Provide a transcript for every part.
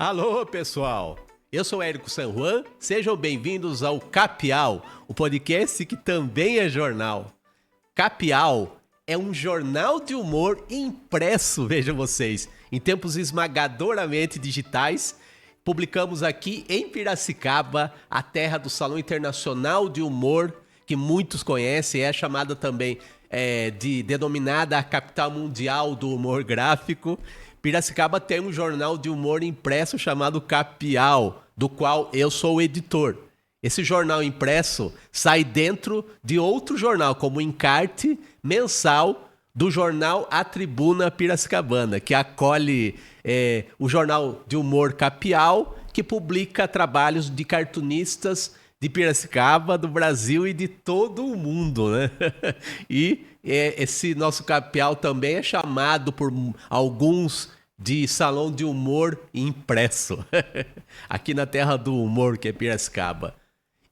Alô, pessoal! Eu sou Érico San Juan, sejam bem-vindos ao Capial, o podcast que também é jornal. Capial é um jornal de humor impresso, vejam vocês, em tempos esmagadoramente digitais. Publicamos aqui em Piracicaba, a terra do Salão Internacional de Humor, que muitos conhecem, é chamada também denominada a capital mundial do humor gráfico. Piracicaba tem um jornal de humor impresso chamado Capial, do qual eu sou o editor. Esse jornal impresso sai dentro de outro jornal, como o encarte mensal do jornal A Tribuna Piracicabana, que acolhe o jornal de humor Capial, que publica trabalhos de cartunistas de Piracicaba, do Brasil e de todo o mundo, né? E esse nosso Capial também é chamado por alguns de Salão de Humor Impresso, aqui na terra do humor, que é Piracicaba.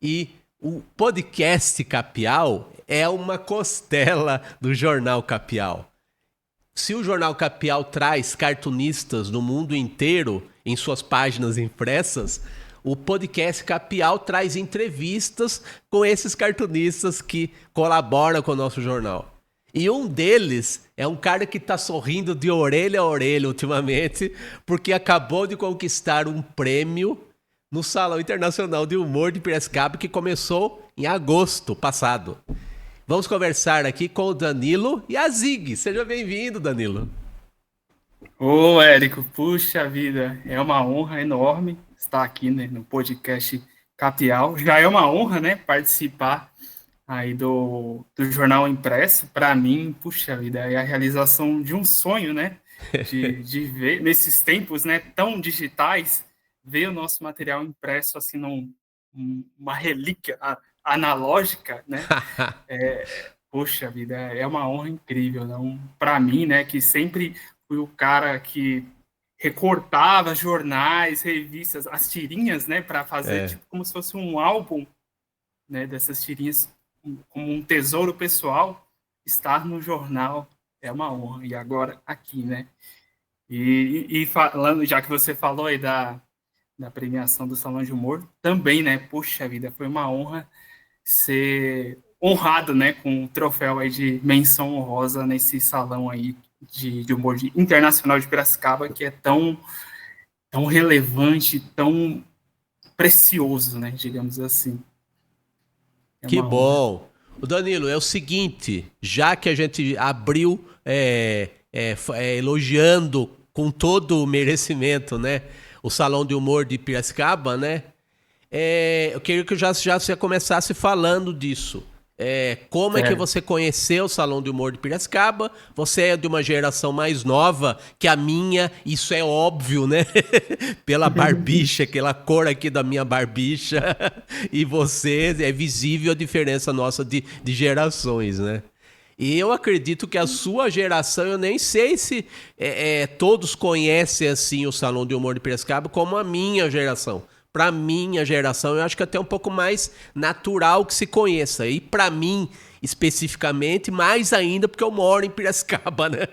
E o podcast Capial é uma costela do jornal Capial. Se o jornal Capial traz cartunistas do mundo inteiro em suas páginas impressas, o podcast Capial traz entrevistas com esses cartunistas que colaboram com o nosso jornal. E um deles é um cara que está sorrindo de orelha a orelha ultimamente, porque acabou de conquistar um prêmio no Salão Internacional de Humor de Piracicaba, que começou em agosto passado. Vamos conversar aqui com o Danilo e a Zig. Seja bem-vindo, Danilo. Ô, Érico, puxa vida, é uma honra enorme estar aqui, né, no podcast Capial. Já é uma honra, né, participar aí do jornal impresso. Para mim, puxa vida, é a realização de um sonho, né, de ver, nesses tempos, né, tão digitais, ver o nosso material impresso, assim, uma relíquia analógica, né. Puxa vida, é uma honra incrível, né? Para mim, né, que sempre fui o cara que recortava jornais, revistas, as tirinhas, né, para fazer tipo como se fosse um álbum, né, dessas tirinhas, como um tesouro pessoal. Estar no jornal é uma honra, e agora aqui, né? E falando, já que você falou aí da premiação do Salão de Humor, também, né, puxa vida, foi uma honra ser honrado, né, com o troféu aí de menção honrosa nesse salão aí de humor internacional de Piracicaba, que é tão relevante, tão precioso, né, digamos assim. É Que uma honra. bom. O Danilo, é o seguinte, já que a gente abriu elogiando com todo o merecimento, né, o Salão de Humor de Piracicaba, né, eu queria que você começasse falando disso. Como é que você conheceu o Salão de Humor de Piracicaba? Você é de uma geração mais nova que a minha, isso é óbvio, né? Pela barbicha, aquela cor aqui da minha barbicha. E você, é visível a diferença nossa de gerações, né? E eu acredito que a sua geração, eu nem sei se todos conhecem assim o Salão de Humor de Piracicaba como a minha geração. Para minha geração, eu acho que é até um pouco mais natural que se conheça. E para mim, especificamente, mais ainda porque eu moro em Piracicaba, né?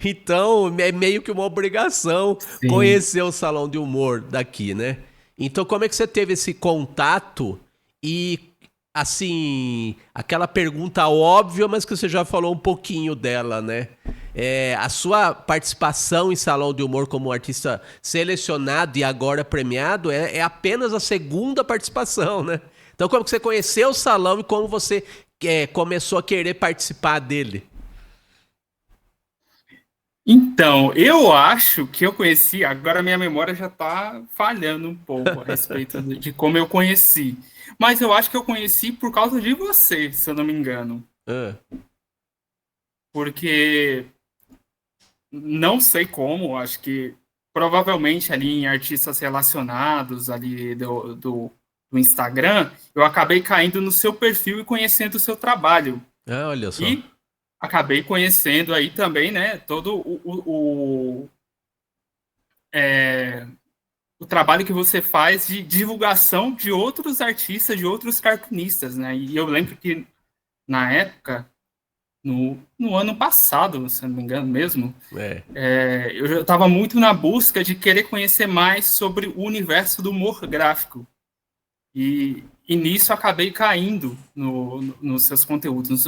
Então, é meio que uma obrigação Sim. conhecer o Salão de Humor daqui, né? Então, como é que você teve esse contato e, assim, aquela pergunta óbvia, mas que você já falou um pouquinho dela, né? A sua participação em Salão de Humor como artista selecionado e agora premiado é apenas a segunda participação, né? Então, como que você conheceu o Salão e como você começou a querer participar dele? Então, eu acho que eu conheci, agora minha memória já está falhando um pouco a respeito de como eu conheci. Mas eu acho que eu conheci por causa de você, se eu não me engano. Ah, Porque não sei como, acho que provavelmente ali em artistas relacionados ali do Instagram, eu acabei caindo no seu perfil e conhecendo o seu trabalho. olha só. E acabei conhecendo aí também, né, todo o trabalho que você faz de divulgação de outros artistas, de outros cartunistas, né? E eu lembro que na época no ano passado, se não me engano mesmo. É. Eu já estava muito na busca de querer conhecer mais sobre o universo do humor gráfico. E nisso acabei caindo nos seus conteúdos,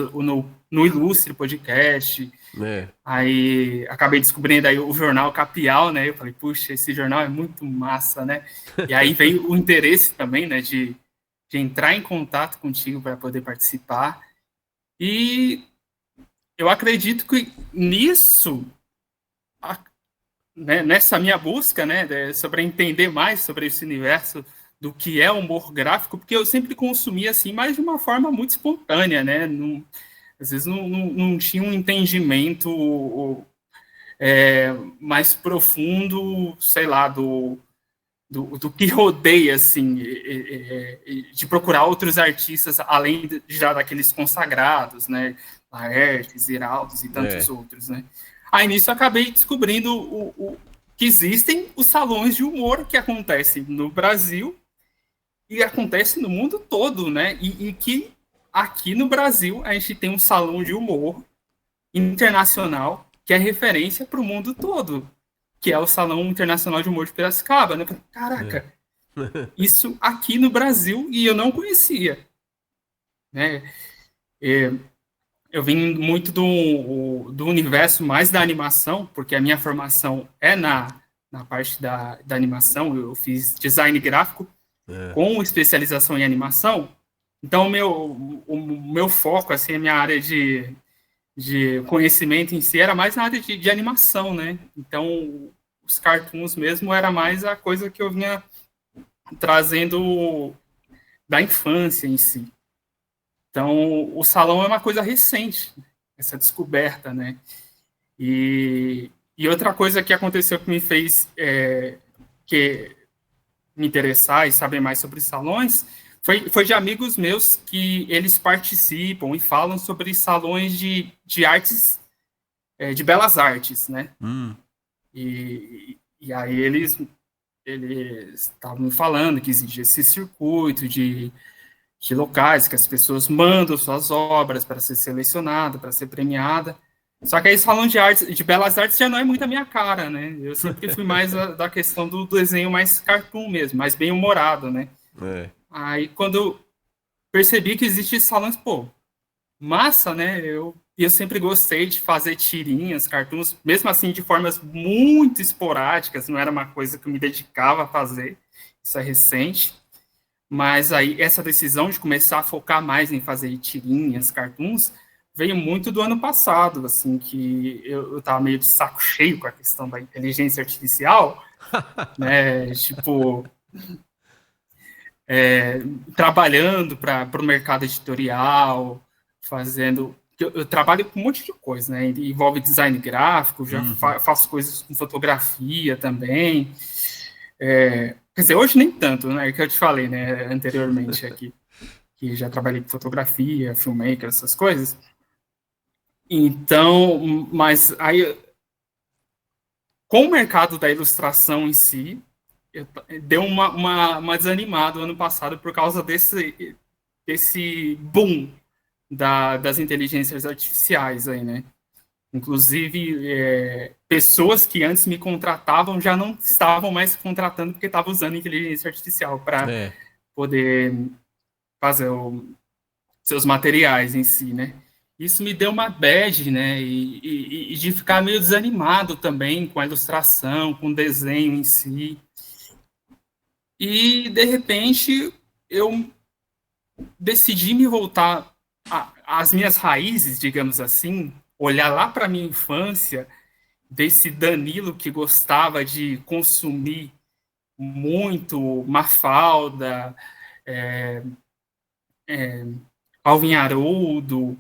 no Ilustre Podcast. É. Aí acabei descobrindo aí o jornal Capial, né? Eu falei, puxa, esse jornal é muito massa, né? E aí veio o interesse também, né, de entrar em contato contigo para poder participar. E eu acredito que nisso, né, nessa minha busca, né, sobre entender mais sobre esse universo do que é humor gráfico, porque eu sempre consumia assim, mas de uma forma muito espontânea, né? Às vezes não tinha um entendimento mais profundo, sei lá, do que rodeia, assim, de procurar outros artistas, além já daqueles consagrados, né? Laertes, Ziraldos e tantos outros, né? Aí nisso eu acabei descobrindo que existem os salões de humor que acontecem no Brasil e acontecem no mundo todo, né? E que aqui no Brasil a gente tem um salão de humor internacional que é referência para o mundo todo, que é o Salão Internacional de Humor de Piracicaba, né? Caraca, isso aqui no Brasil e eu não conhecia, né? Eu vim muito do universo mais da animação, porque a minha formação é na parte da animação, eu fiz design gráfico com especialização em animação, então o meu foco, assim, a minha área de conhecimento em si era mais na área de animação, né? Então, os cartoons mesmo era mais a coisa que eu vinha trazendo da infância em si. Então, o salão é uma coisa recente, essa descoberta, né? E outra coisa que aconteceu que me fez que me interessar e saber mais sobre salões foi de amigos meus que eles participam e falam sobre salões de artes, de belas artes, né? E aí eles estavam falando que existe esse circuito de locais que as pessoas mandam suas obras para ser selecionada, para ser premiada. Só que aí salão de artes, de belas artes já não é muito a minha cara, né? Eu sempre fui mais da questão do desenho mais cartoon mesmo, mais bem humorado, né? Aí quando eu percebi que existem salões, pô, massa, né? Eu sempre gostei de fazer tirinhas, cartoons, mesmo assim de formas muito esporádicas, não era uma coisa que eu me dedicava a fazer, isso é recente. Mas aí essa decisão de começar a focar mais em fazer tirinhas, cartoons, veio muito do ano passado, assim, que eu tava meio de saco cheio com a questão da inteligência artificial, né? Tipo, trabalhando para o mercado editorial, fazendo... Eu trabalho com um monte de coisa, né? Envolve design gráfico, já faço coisas com fotografia também. Quer dizer, hoje nem tanto, né? Que eu te falei, né, anteriormente aqui, que já trabalhei com fotografia, filmmaker, essas coisas. Então, mas aí, com o mercado da ilustração em si, deu uma desanimada ano passado por causa desse boom das inteligências artificiais aí, né? Inclusive, pessoas que antes me contratavam já não estavam mais contratando porque estavam usando inteligência artificial para poder fazer seus materiais em si, né? Isso me deu uma bad, né? E de ficar meio desanimado também com a ilustração, com o desenho em si. E, de repente, eu decidi me voltar às minhas raízes, digamos assim, olhar lá para a minha infância, desse Danilo que gostava de consumir muito Mafalda, Alvin Haroldo,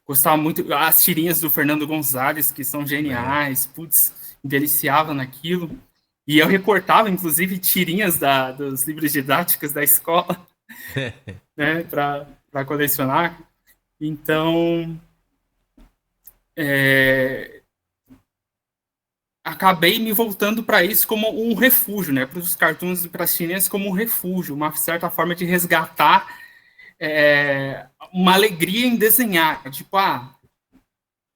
gostava muito, as tirinhas do Fernando Gonzalez, que são geniais, putz, me deliciava naquilo. E eu recortava, inclusive, tirinhas dos livros didáticos da escola, né, para colecionar. Então, acabei me voltando para isso como um refúgio, né, para os cartoons e para as tirinhas como um refúgio, uma certa forma de resgatar uma alegria em desenhar. Tipo,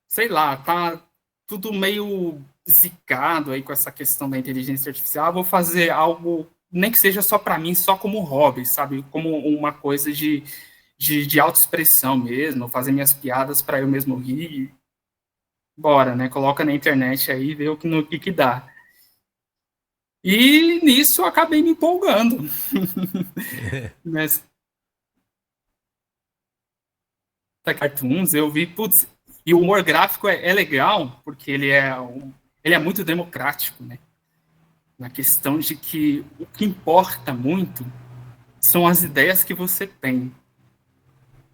sei lá, tá tudo meio zicado aí com essa questão da inteligência artificial. Vou fazer algo, nem que seja só para mim, só como hobby, sabe? Como uma coisa de autoexpressão mesmo, fazer minhas piadas para eu mesmo rir. Bora, né? Coloca na internet aí, vê no que dá. E nisso eu acabei me empolgando. Nessa cartoons, eu vi, putz, e o humor gráfico é legal, porque ele é muito democrático, né? Na questão de que o que importa muito são as ideias que você tem,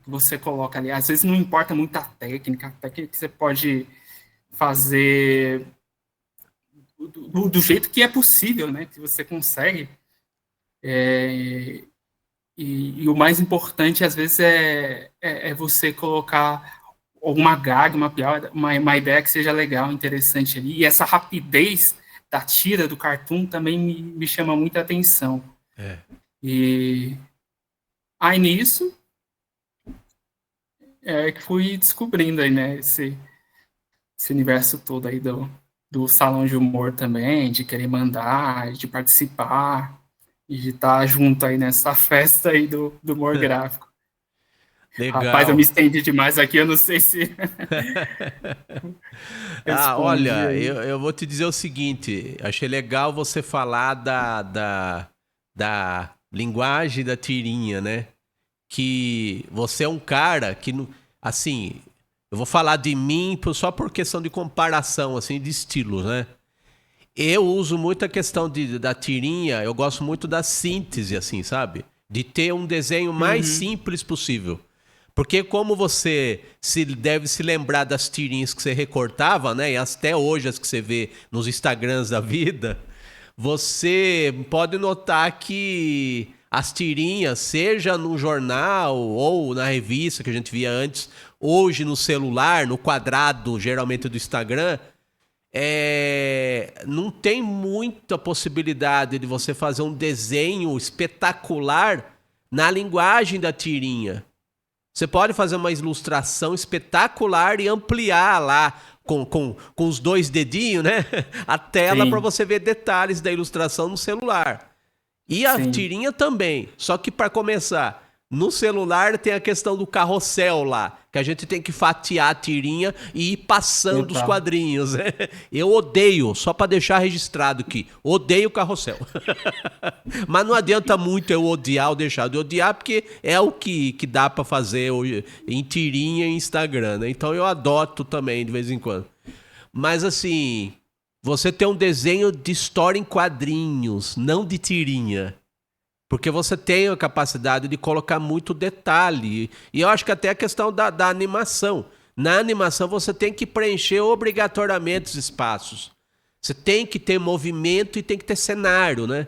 que você coloca ali. Às vezes não importa muito a técnica que você pode fazer do jeito que é possível, né? Que você consegue. E o mais importante, às vezes, é você colocar uma gag, uma piada, uma ideia que seja legal, interessante ali. E essa rapidez da tira do cartoon também me chama muita atenção. E aí, nisso, que fui descobrindo aí, né, esse universo todo aí do salão de humor também, de querer mandar, de participar, e de estar junto aí nessa festa aí do humor gráfico. Legal. Rapaz, eu me estendi demais aqui, eu não sei se... Olha, eu vou te dizer o seguinte, achei legal você falar da linguagem da tirinha, né? Que você é um cara que, assim, eu vou falar de mim só por questão de comparação, assim, de estilos, né? Eu uso muito a questão da tirinha, eu gosto muito da síntese, assim, sabe? De ter um desenho mais simples possível. Porque como você deve se lembrar das tirinhas que você recortava, né? E até hoje as que você vê nos Instagrams da vida, você pode notar que as tirinhas, seja no jornal ou na revista que a gente via antes, hoje no celular, no quadrado, geralmente do Instagram, não tem muita possibilidade de você fazer um desenho espetacular na linguagem da tirinha. Você pode fazer uma ilustração espetacular e ampliar lá com os 2 dedinhos, né? A tela para você ver detalhes da ilustração no celular. E a tirinha também. Só que para começar, no celular tem a questão do carrossel lá, que a gente tem que fatiar a tirinha e ir passando os quadrinhos. Né? Eu odeio, só para deixar registrado aqui, odeio o carrossel. Mas não adianta muito eu odiar ou deixar de odiar, porque é o que dá para fazer hoje, em tirinha e Instagram. Né? Então eu adoto também de vez em quando. Mas assim, você tem um desenho de história em quadrinhos, não de tirinha. Porque você tem a capacidade de colocar muito detalhe. E eu acho que até a questão da animação. Na animação você tem que preencher obrigatoriamente os espaços. Você tem que ter movimento e tem que ter cenário, né?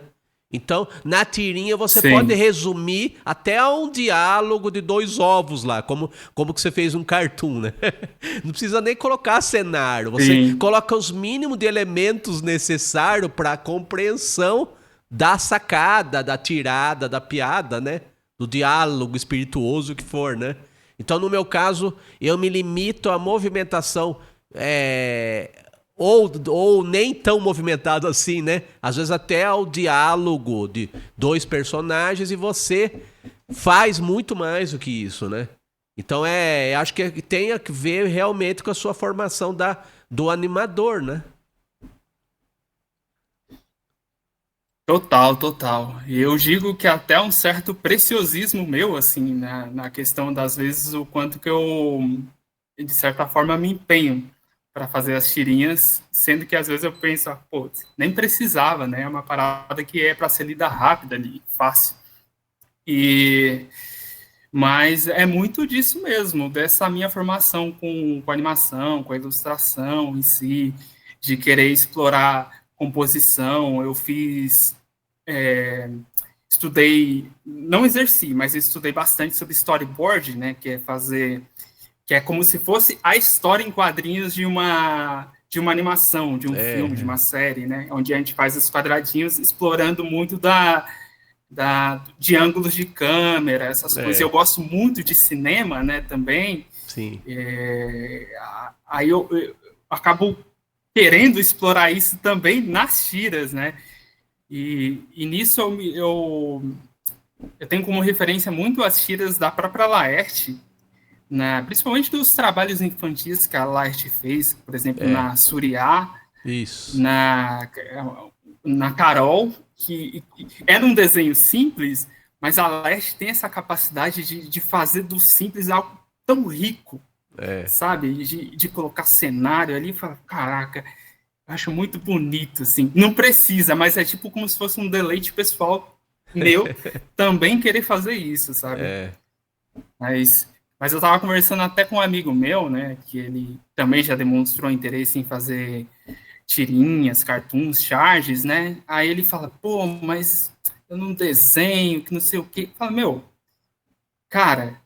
Então, na tirinha você pode resumir até um diálogo de 2 ovos lá, como que você fez um cartoon, né? Não precisa nem colocar cenário. Você coloca os mínimos de elementos necessários para a compreensão da sacada, da tirada, da piada, né? Do diálogo espirituoso que for, né? Então, no meu caso, eu me limito à movimentação, ou nem tão movimentado assim, né? Às vezes até ao diálogo de 2 personagens e você faz muito mais do que isso, né? Então, acho que tem a ver realmente com a sua formação do animador, né? Total. E eu digo que até um certo preciosismo meu, assim, na questão das vezes, o quanto que eu, de certa forma, me empenho para fazer as tirinhas, sendo que às vezes eu penso, pô, nem precisava, né? É uma parada que é para ser lida rápida ali, fácil. Mas é muito disso mesmo, dessa minha formação com animação, com a ilustração em si, de querer explorar composição. Eu estudei, não exerci, mas estudei bastante sobre storyboard, né, que é como se fosse a história em quadrinhos de uma animação, de um filme, de uma série, né, onde a gente faz os quadradinhos explorando muito de ângulos de câmera, essas coisas. Eu gosto muito de cinema, né, também. Sim. Aí eu acabo querendo explorar isso também nas tiras, né? E nisso eu tenho como referência muito as tiras da própria Laerte, principalmente dos trabalhos infantis que a Laerte fez, por exemplo, na Suriá, Isso. na Carol, que era um desenho simples, mas a Laerte tem essa capacidade de fazer do simples algo tão rico, sabe? De colocar cenário ali e falar, caraca, eu acho muito bonito, assim. Não precisa, mas é tipo como se fosse um deleite pessoal meu também querer fazer isso, sabe? Mas eu tava conversando até com um amigo meu, né, que ele também já demonstrou interesse em fazer tirinhas, cartoons, charges, né? Aí ele fala, pô, mas eu não desenho, que não sei o quê. Fala, meu, cara,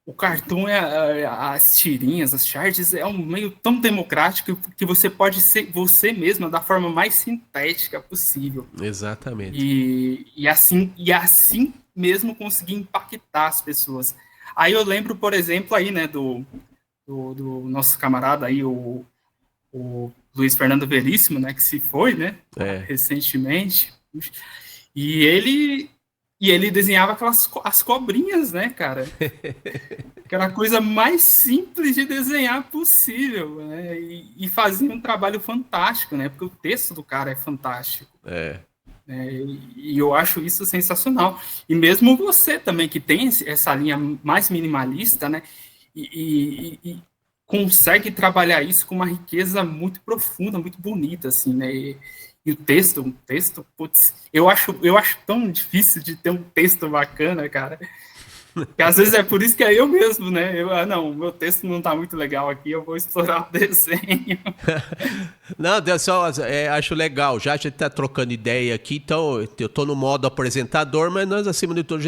o cartoon, as tirinhas, as charges, é um meio tão democrático que você pode ser você mesma da forma mais sintética possível. Exatamente. E assim mesmo conseguir impactar as pessoas. Aí eu lembro, por exemplo, aí, né, do nosso camarada aí, o Luiz Fernando Veríssimo, né, que se foi, né, recentemente. E ele desenhava as cobrinhas, né, cara? Aquela coisa mais simples de desenhar possível, né? E fazia um trabalho fantástico, né? Porque o texto do cara é fantástico. E eu acho isso sensacional. E mesmo você também, que tem essa linha mais minimalista, né? E consegue trabalhar isso com uma riqueza muito profunda, muito bonita, assim, né? E o texto, putz, eu acho tão difícil de ter um texto bacana, cara. Que às vezes é por isso que é eu mesmo, né? Não, meu texto não tá muito legal aqui, eu vou explorar o desenho. Não, acho legal. Já a gente tá trocando ideia aqui, então eu tô no modo apresentador, mas nós, acima de tudo,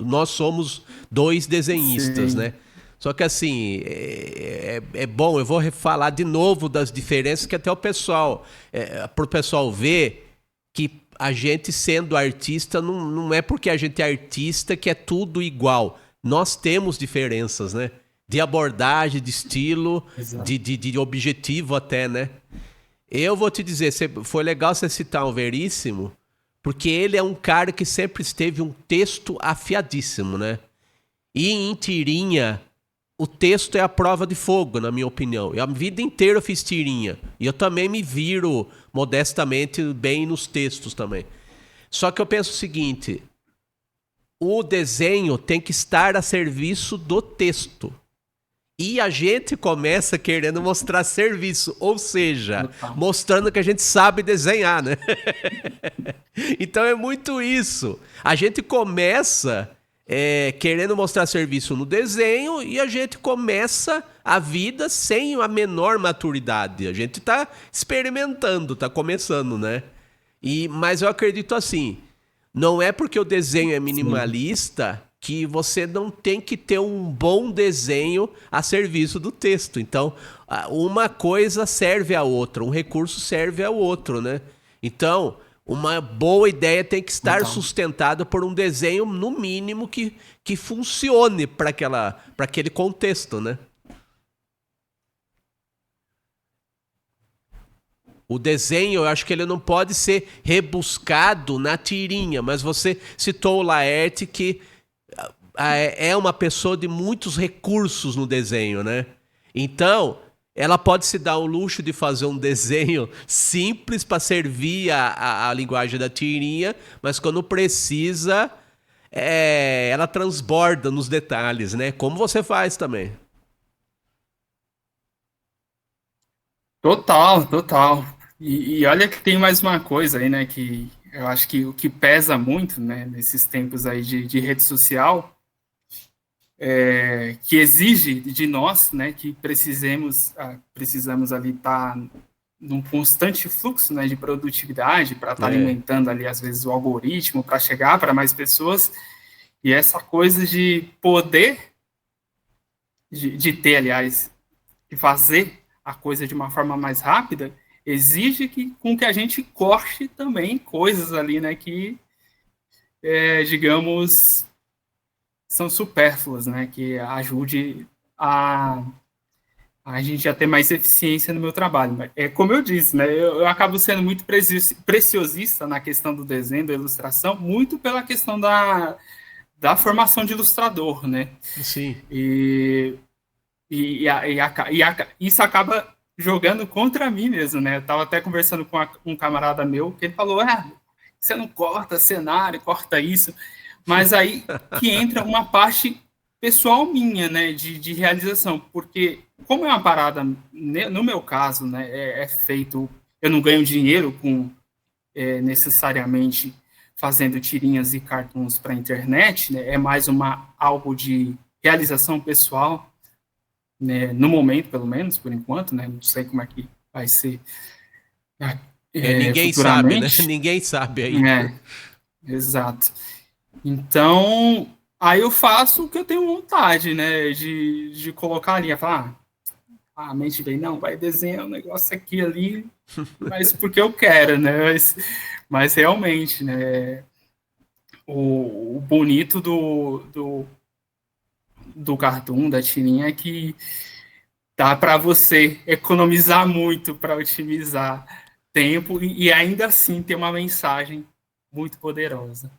nós somos dois desenhistas, né? Só que assim, é bom, eu vou falar de novo das diferenças que até pro pessoal ver que a gente sendo artista, não é porque a gente é artista que é tudo igual. Nós temos diferenças, né? De abordagem, de estilo, de objetivo até, né? Eu vou te dizer, foi legal você citar o Veríssimo, porque ele é um cara que sempre esteve um texto afiadíssimo, né? E em tirinha, o texto é a prova de fogo, na minha opinião. A vida inteira eu fiz tirinha. E eu também me viro, modestamente, bem nos textos também. Só que eu penso o seguinte, o desenho tem que estar a serviço do texto. E a gente começa querendo mostrar serviço, ou seja, mostrando que a gente sabe desenhar, né? Então é muito isso. A gente começa querendo mostrar serviço no desenho e a gente começa a vida sem a menor maturidade. A gente tá experimentando, tá começando, né? Mas eu acredito assim, não é porque o desenho é minimalista que você não tem que ter um bom desenho a serviço do texto. Então, uma coisa serve à outra, um recurso serve ao outro, né? Então, uma boa ideia tem que estar sustentada por um desenho, no mínimo, que funcione para aquele contexto, né? O desenho, eu acho que ele não pode ser rebuscado na tirinha, mas você citou o Laerte, que é uma pessoa de muitos recursos no desenho, né? Então, ela pode se dar o luxo de fazer um desenho simples para servir a linguagem da tirinha, mas quando precisa, ela transborda nos detalhes, né? Como você faz também. Total. E olha que tem mais uma coisa aí, né, que eu acho que o que pesa muito, né, nesses tempos aí de rede social, que exige de nós, né, que precisamos ali estar num constante fluxo, né, de produtividade para estar alimentando ali, às vezes, o algoritmo para chegar para mais pessoas, e essa coisa de poder, de ter, aliás, de fazer a coisa de uma forma mais rápida, exige com que a gente corte também coisas ali, né, que, digamos, são supérfluas, né, que ajude a gente já ter mais eficiência no meu trabalho. Mas é como eu disse, né? Eu acabo sendo muito preciosista na questão do desenho, da ilustração, muito pela questão da formação de ilustrador, né? Sim. Isso acaba jogando contra mim mesmo, né? Eu estava até conversando com um camarada meu, que ele falou, você não corta cenário, corta isso, mas aí que entra uma parte pessoal minha, né, de realização, porque como é uma parada, no meu caso, né, é feito, eu não ganho dinheiro com necessariamente fazendo tirinhas e cartoons para a internet, né, é mais algo de realização pessoal, né, no momento, pelo menos, por enquanto, né, não sei como é que vai ser Ninguém sabe, né? Ninguém sabe ainda. Exato. Então, aí eu faço o que eu tenho vontade, né, de colocar ali, falar, a mente vem, não, vai desenhar um negócio aqui, ali, mas porque eu quero, né, mas realmente, né, o bonito do cartoon, da tirinha, é que dá para você economizar muito para otimizar tempo e ainda assim ter uma mensagem muito poderosa.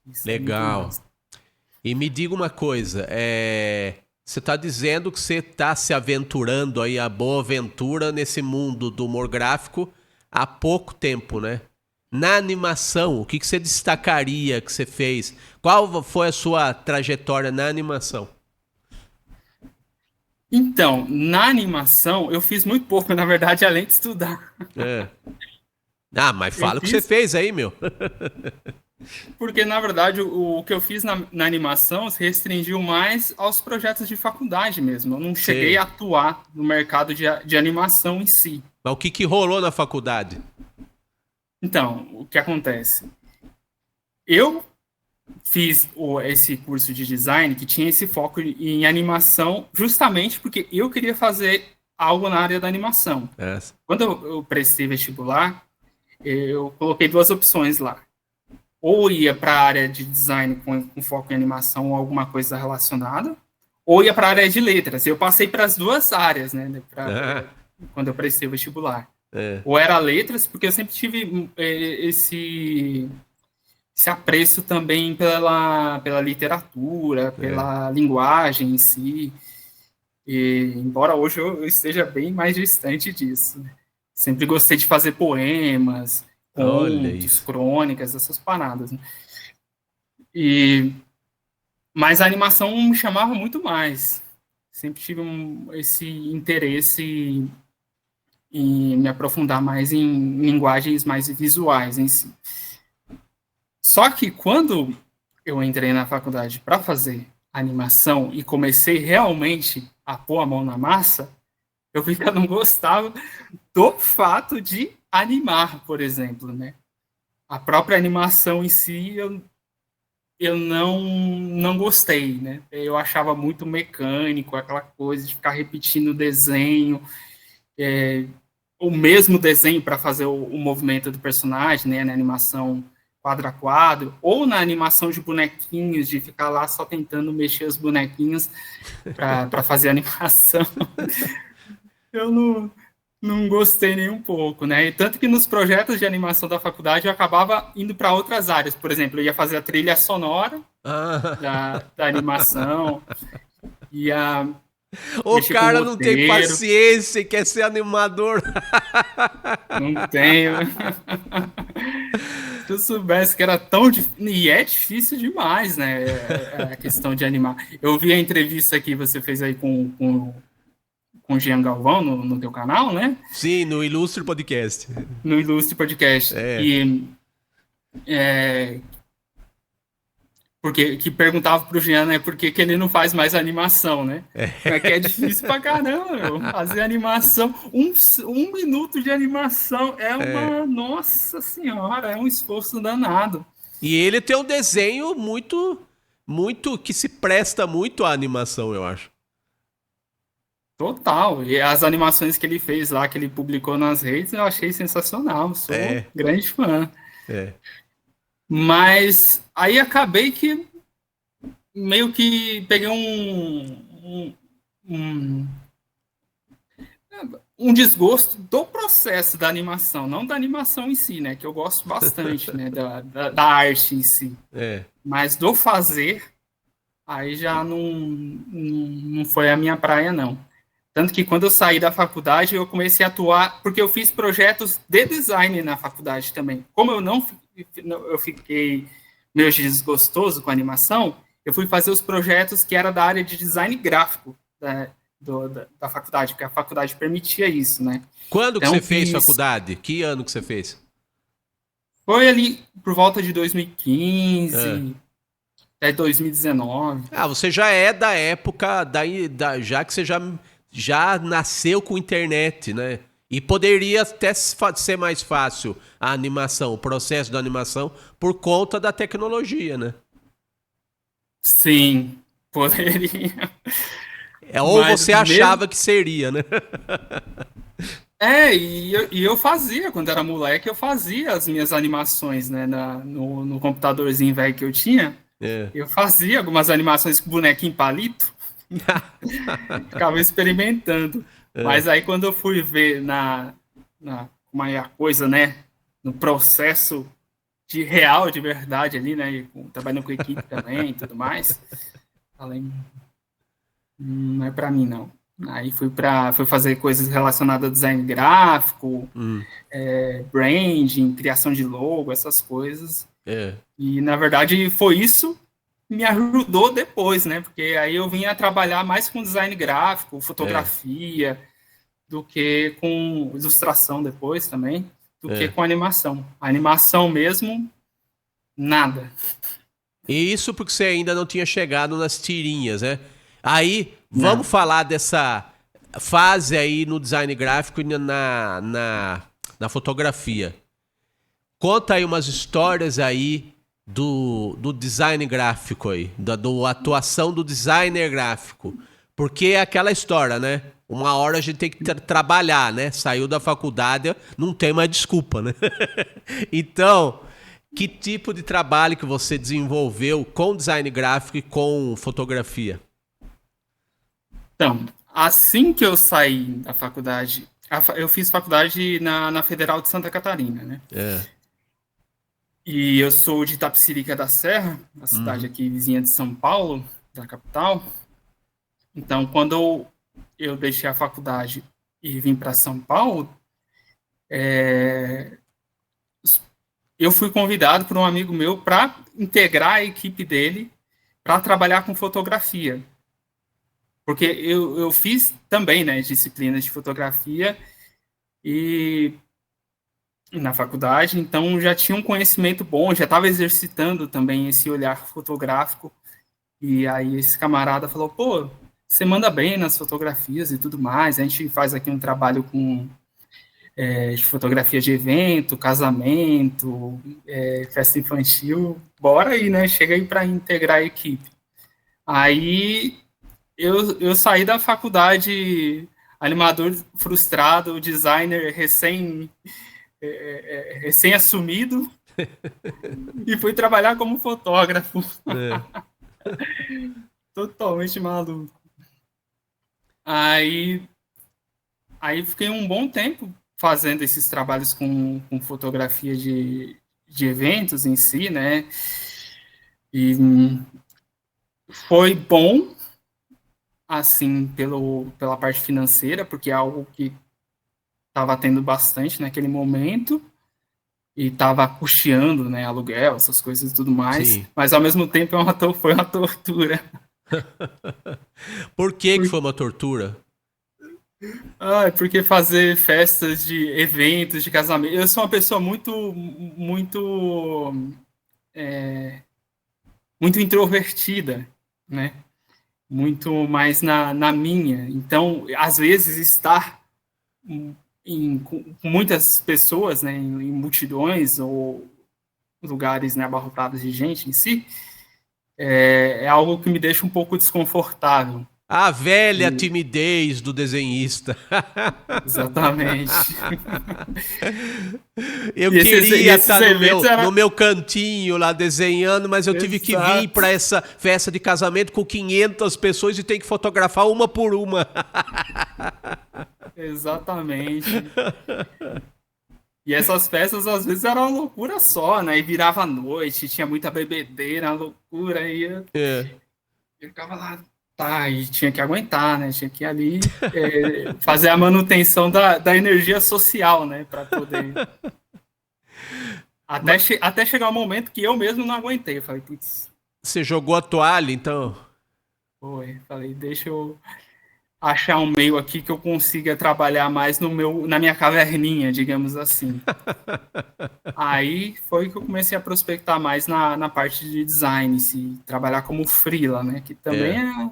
Isso legal. E me diga uma coisa, você está dizendo que você está se aventurando aí, a boa aventura nesse mundo do humor gráfico há pouco tempo, né? Na animação, o que você destacaria que você fez? Qual foi a sua trajetória na animação? Então, na animação, eu fiz muito pouco, na verdade, além de estudar. Mas fala o que você fez aí, meu. Porque, na verdade, o que eu fiz na animação se restringiu mais aos projetos de faculdade mesmo. Eu não cheguei a atuar no mercado de animação em si. Mas o que rolou na faculdade? Então, o que acontece? Eu fiz esse curso de design que tinha esse foco em animação justamente porque eu queria fazer algo na área da animação. Quando eu prestei vestibular, eu coloquei 2 opções lá. Ou ia para a área de design com foco em animação ou alguma coisa relacionada, ou ia para a área de letras. Eu passei para as 2 áreas, né, quando eu prestei o vestibular. Ou era letras, porque eu sempre tive esse apreço também pela literatura, pela linguagem em si. E, embora hoje eu esteja bem mais distante disso, né? Sempre gostei de fazer poemas, contos, crônicas, essas paradas, né? Mas a animação me chamava muito mais. Sempre tive esse interesse em me aprofundar mais em linguagens mais visuais em si. Só que quando eu entrei na faculdade para fazer animação e comecei realmente a pôr a mão na massa, eu vi que eu não gostava do fato de animar, por exemplo, né? A própria animação em si, eu não gostei, né? Eu achava muito mecânico, aquela coisa de ficar repetindo o desenho, o mesmo desenho para fazer o movimento do personagem, né? Na animação quadro a quadro, ou na animação de bonequinhos, de ficar lá só tentando mexer os bonequinhos para fazer a animação. Eu não gostei nem um pouco, né? E tanto que nos projetos de animação da faculdade eu acabava indo para outras áreas. Por exemplo, eu ia fazer a trilha sonora da animação, o cara não tem paciência e quer ser animador. Não tenho. Se eu soubesse que era tão difícil, e é difícil demais, né? A questão de animar. Eu vi a entrevista que você fez aí com o Jean Galvão no teu canal, né? Sim, no Ilustre Podcast. No Ilustre Podcast. Porque que perguntava pro Jean, né, por que ele não faz mais animação, né? É que é difícil pra caramba, meu. Fazer animação, um minuto de animação nossa senhora, é um esforço danado. E ele tem um desenho muito, que se presta muito à animação, eu acho. Total, e as animações que ele fez lá, que ele publicou nas redes, eu achei sensacional, sou grande fã. Mas aí acabei que meio que peguei um, um desgosto do processo da animação, não da animação em si, né? Que eu gosto bastante, né? Da arte em si. É. Mas do fazer, aí já não foi a minha praia, não. Tanto que quando eu saí da faculdade, eu comecei a atuar, porque eu fiz projetos de design na faculdade também. Como eu fiquei meio desgostoso com a animação, eu fui fazer os projetos que era da área de design gráfico da faculdade, porque a faculdade permitia isso, né? Quando que Então, você fez faculdade? Que ano que você fez? Foi ali por volta de 2015, Ah. até 2019. Ah, você já é da época, já que você já nasceu com internet, né? E poderia até ser mais fácil a animação, o processo da animação, por conta da tecnologia, né? Sim, poderia. Ou Mas você mesmo. achava que seria, né? E eu fazia, quando era moleque, eu fazia as minhas animações, né, no computadorzinho velho que eu tinha. É. Eu fazia algumas animações com bonequinho palito, ficava experimentando. É. Mas aí quando eu fui ver como é a coisa, né, no processo de real, de verdade ali, né, e trabalhando com equipe também e tudo mais, falei, não é para mim não. Aí fui fazer coisas relacionadas a design gráfico, Hum. branding, criação de logo, essas coisas. É. E, na verdade, foi isso que me ajudou depois, né? Porque aí eu vinha trabalhar mais com design gráfico, É. fotografia, do que com ilustração depois também, do que É. com animação. A animação mesmo, nada. E isso porque você ainda não tinha chegado nas tirinhas, né? Aí, vamos Não. falar dessa fase aí no design gráfico e na fotografia. Conta aí umas histórias aí do design gráfico aí, da atuação do designer gráfico. Porque é aquela história, né? Uma hora a gente tem que trabalhar, né? Saiu da faculdade, não tem mais desculpa, né? Então, que tipo de trabalho que você desenvolveu com design gráfico e com fotografia? Então, assim que eu saí da faculdade, eu fiz faculdade na Federal de Santa Catarina, né? É. E eu sou de Itapecerica da Serra, a cidade Uhum. aqui vizinha de São Paulo, da capital. Então, quando eu deixei a faculdade e vim para São Paulo, eu fui convidado por um amigo meu para integrar a equipe dele para trabalhar com fotografia. Porque eu fiz também, né, disciplinas de fotografia e na faculdade, então já tinha um conhecimento bom, já estava exercitando também esse olhar fotográfico. E aí esse camarada falou, pô, você manda bem nas fotografias e tudo mais, a gente faz aqui um trabalho com de fotografia de evento, casamento, festa infantil, bora aí, né? Chega aí para integrar a equipe. Aí eu saí da faculdade animador frustrado, designer recém-assumido e fui trabalhar como fotógrafo. É. Totalmente maluco. Aí fiquei um bom tempo fazendo esses trabalhos com fotografia de eventos em si, né? E foi bom, assim, pela parte financeira, porque é algo que estava tendo bastante naquele momento e estava custeando, né, aluguel, essas coisas e tudo mais, Sim. mas ao mesmo tempo foi uma tortura. Por que foi uma tortura? Porque fazer festas de eventos, de casamento. Eu sou uma pessoa muito introvertida, né? Muito mais na minha. Então, às vezes, estar com muitas pessoas, né, em multidões ou lugares, né, abarrotados de gente em si, é algo que me deixa um pouco desconfortável. A velha E- timidez do desenhista. exatamente. Eu E queria esses estar no eventos meu, eram. no meu cantinho lá desenhando, mas eu tive que vir Exato, para essa festa de casamento com 500 pessoas e ter que fotografar uma por uma. exatamente. E essas festas às vezes eram uma loucura só, né? E virava à noite, tinha muita bebedeira, uma loucura, e É, eu ficava lá, tá, e tinha que aguentar, né? Tinha que ir ali fazer a manutenção da energia social, né? Para poder. mas Até chegar o momento que eu mesmo não aguentei. Eu falei, putz, você jogou a toalha, então? foi. Falei, deixa eu achar um meio aqui que eu consiga trabalhar mais na minha caverninha, digamos assim. Aí foi que eu comecei a prospectar mais na parte de design, se trabalhar como freela, né? Que também É,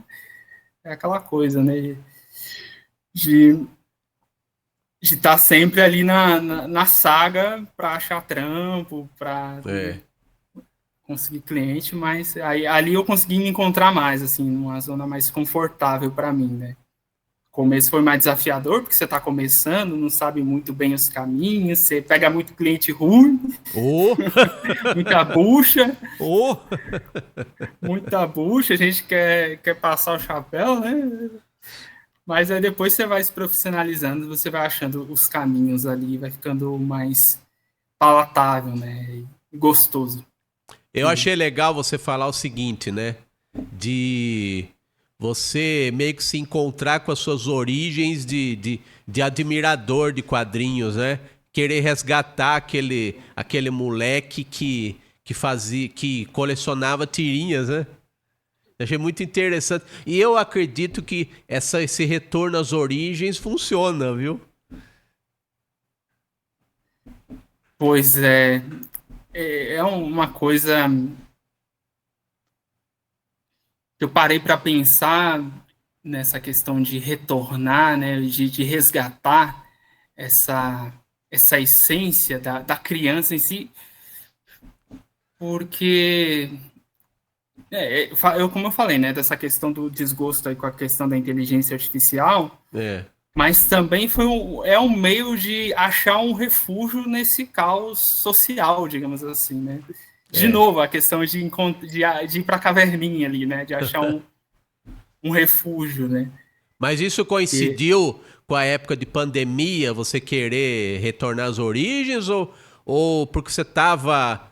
é aquela coisa, né? De de estar sempre ali na saga para achar trampo, para é. conseguir cliente, mas aí, ali eu consegui me encontrar mais, assim, numa zona mais confortável para mim, né? O começo foi mais desafiador, porque você está começando, não sabe muito bem os caminhos, você pega muito cliente ruim, Ô, muita bucha, ô. a gente quer passar o chapéu, né? Mas aí depois você vai se profissionalizando, você vai achando os caminhos ali, vai ficando mais palatável, né? E gostoso. Eu achei legal você falar o seguinte, né? De você meio que se encontrar com as suas origens de admirador de quadrinhos, né? Querer resgatar aquele moleque que colecionava tirinhas, né? Achei muito interessante. E eu acredito que esse retorno às origens funciona, viu? Pois é uma coisa que eu parei para pensar nessa questão de retornar, né, de resgatar essa, essa essência da criança em si, porque como eu falei, né, dessa questão do desgosto aí com a questão da inteligência artificial, É, mas também é um meio de achar um refúgio nesse caos social, digamos assim, né? De é. novo, a questão de ir para a caverninha ali, né? De achar um refúgio, né? Mas isso E, coincidiu com a época de pandemia, você querer retornar às origens ou porque você tava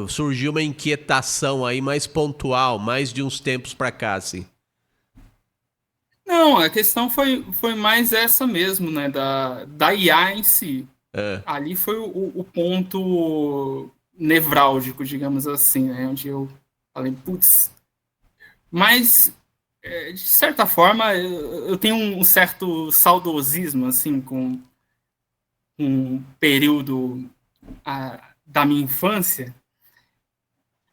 surgiu uma inquietação aí mais pontual, mais de uns tempos pra cá, assim? não, a questão foi mais essa mesmo, né? Da IA em si. É, Ali foi o ponto nevrálgico, digamos assim, né? Onde eu falei, putz, mas de certa forma, eu tenho um certo saudosismo, assim, com um período da minha infância,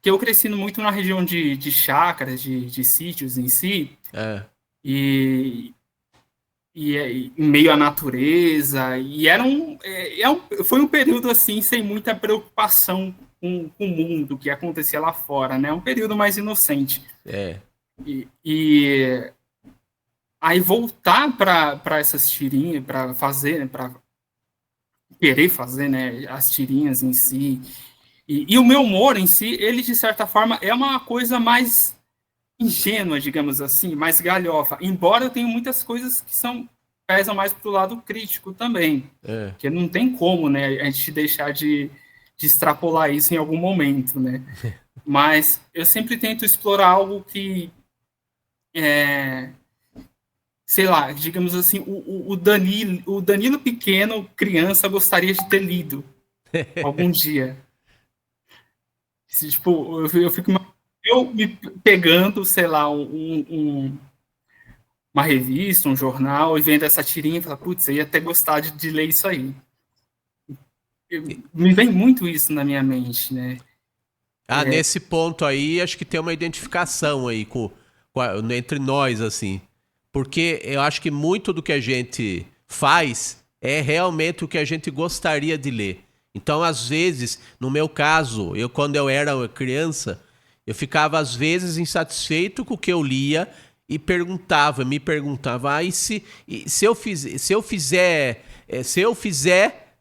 que eu cresci muito na região de chácaras, de sítios em si, é, e, em meio à natureza, e foi um período, assim, sem muita preocupação com o mundo que acontecia lá fora, né? Um período mais inocente. é. E aí voltar para essas tirinhas, para fazer, né, para querer fazer, né, as tirinhas em si. E o meu humor em si, ele de certa forma é uma coisa mais ingênua, digamos assim, mais galhofa. Embora eu tenha muitas coisas que pesam mais pro lado crítico também, É. que não tem como, né, a gente deixar de extrapolar isso em algum momento, né? Mas eu sempre tento explorar algo que sei lá, digamos assim, o Danilo pequeno, criança, gostaria de ter lido algum dia. Tipo, eu fico me pegando, sei lá, uma revista, um jornal, e vendo essa tirinha e falar, putz, eu ia ter gostado de ler isso aí. Me vem muito isso na minha mente, né? Ah, nesse ponto aí, acho que tem uma identificação aí entre nós, assim. Porque eu acho que muito do que a gente faz é realmente o que a gente gostaria de ler. Então, às vezes, no meu caso, quando eu era criança, eu ficava às vezes insatisfeito com o que eu lia e me perguntava, se eu fizer,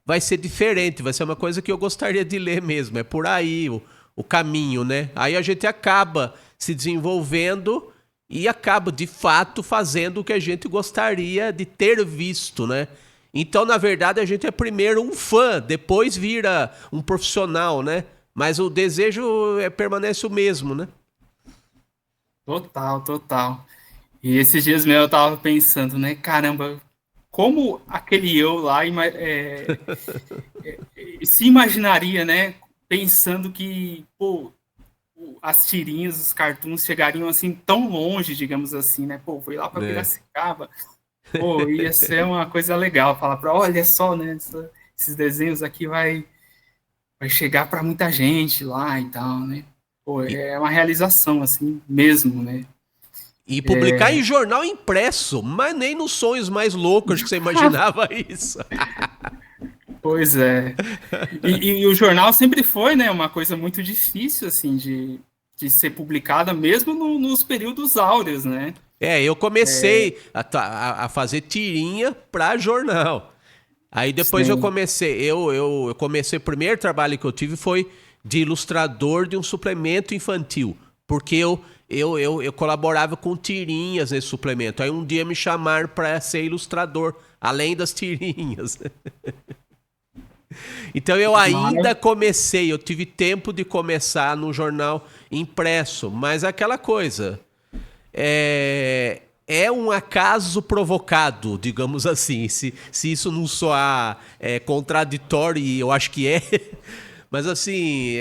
vai ser diferente, vai ser uma coisa que eu gostaria de ler mesmo, é por aí o caminho, né? Aí a gente acaba se desenvolvendo e acaba, de fato, fazendo o que a gente gostaria de ter visto, né? Então, na verdade, a gente é primeiro um fã, depois vira um profissional, né? Mas o desejo permanece o mesmo, né? Total, total. E esses dias mesmo eu tava pensando, né? Caramba, como aquele eu lá se imaginaria, né? Pensando que, pô, as tirinhas, os cartoons chegariam assim tão longe, digamos assim, né? Pô, foi lá para Piracicaba. Pô, ia ser uma coisa legal falar para, olha só, né? Esses desenhos aqui vai chegar para muita gente lá e tal, né? Pô, é uma realização assim mesmo, né? E publicar em jornal impresso, mas nem nos sonhos mais loucos que você imaginava isso. Pois é. E o jornal sempre foi, né, uma coisa muito difícil, assim, de ser publicada, mesmo nos períodos áureos, né? Eu comecei a fazer tirinha para jornal. Aí depois Sim. eu comecei, o primeiro trabalho que eu tive foi de ilustrador de um suplemento infantil, porque eu colaborava com tirinhas nesse suplemento. Aí um dia me chamaram para ser ilustrador, além das tirinhas. Então eu ainda comecei, eu tive tempo de começar no jornal impresso, mas aquela coisa, é um acaso provocado, digamos assim, se isso não soar contraditório, e eu acho que é, mas assim,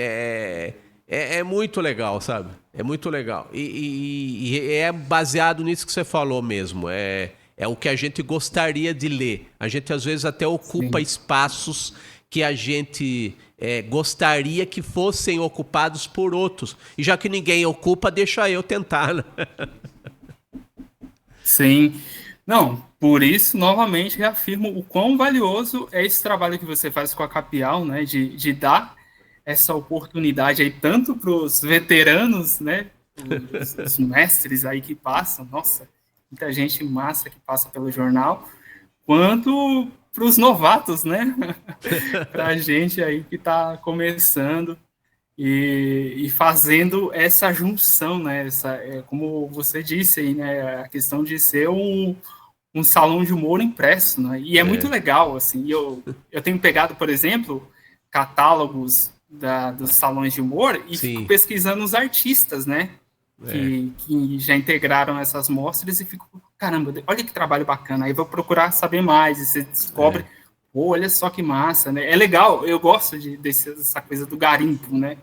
é muito legal, sabe? É muito legal. E é baseado nisso que você falou mesmo, é o que a gente gostaria de ler. A gente às vezes até ocupa espaços que a gente gostaria que fossem ocupados por outros. E já que ninguém ocupa, deixa eu tentar, né? Sim. Não, por isso, novamente, reafirmo o quão valioso é esse trabalho que você faz com a Capial, né? De dar essa oportunidade aí tanto para os veteranos, né? Os mestres aí que passam, nossa, muita gente massa que passa pelo jornal, quanto para os novatos, né? Para a gente aí que está começando e fazendo essa junção, né? Como você disse aí, né? A questão de ser um salão de humor impresso, né? E é muito legal, assim. Eu tenho pegado, por exemplo, catálogos dos salões de humor e fico pesquisando os artistas, né? Que já integraram essas mostras e fico, caramba, olha que trabalho bacana. Aí vou procurar saber mais e você descobre, pô, olha só que massa, né? É legal, eu gosto dessa coisa do garimpo, né?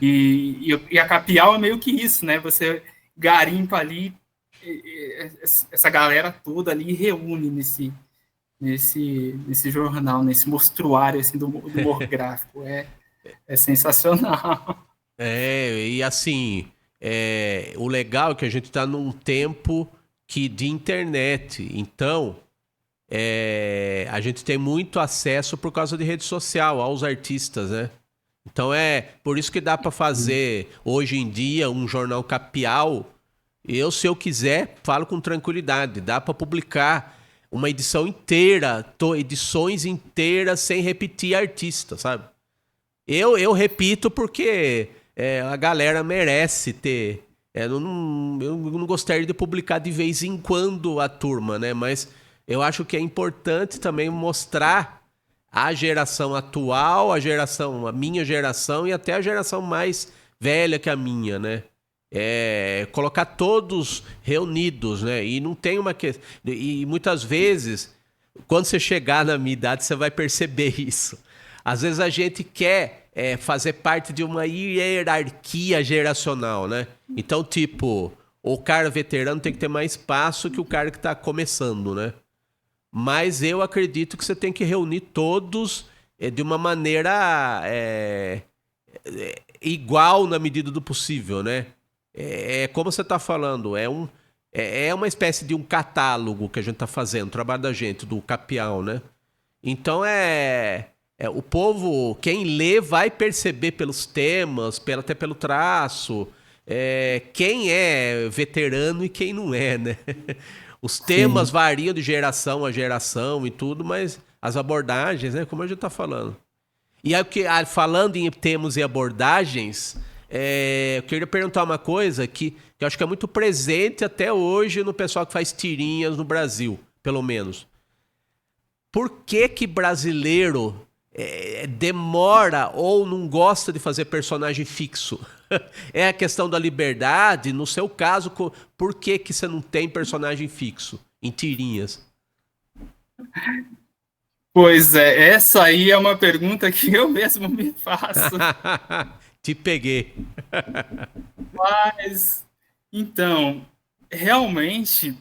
E a Capial é meio que isso, né? Você garimpa ali, essa galera toda ali reúne nesse jornal, nesse mostruário assim, do humor gráfico. É sensacional. E assim, o legal é que a gente está num tempo de internet, então a gente tem muito acesso por causa de rede social aos artistas, né? Então por isso que dá para fazer hoje em dia um jornal Capial. Se eu quiser, falo com tranquilidade, dá para publicar uma edição inteira, edições inteiras sem repetir artista, sabe? Eu repito porque a galera merece ter. Eu não gostaria de publicar de vez em quando a turma, né? Mas eu acho que é importante também mostrar a geração atual, a minha geração e até a geração mais velha que a minha, né? Colocar todos reunidos, né? E não tem uma questão. E muitas vezes, quando você chegar na minha idade, você vai perceber isso. Às vezes a gente quer fazer parte de uma hierarquia geracional, né? Então, tipo, o cara veterano tem que ter mais espaço que o cara que tá começando, né? Mas eu acredito que você tem que reunir todos de uma maneira igual na medida do possível, né? Como você está falando, é uma espécie de um catálogo que a gente está fazendo, o trabalho da gente, do Capial, né? Então o povo, quem lê, vai perceber pelos temas, até pelo traço, quem é veterano e quem não é, né? Os temas variam de geração a geração e tudo, mas as abordagens, né? Como a gente tá falando. E aí, falando em termos e abordagens, eu queria perguntar uma coisa que eu acho que é muito presente até hoje no pessoal que faz tirinhas no Brasil, pelo menos. Por que brasileiro demora ou não gosta de fazer personagem fixo? É a questão da liberdade? No seu caso, por que você não tem personagem fixo em tirinhas? Pois é, essa aí é uma pergunta que eu mesmo me faço. Te peguei. Mas, então, realmente,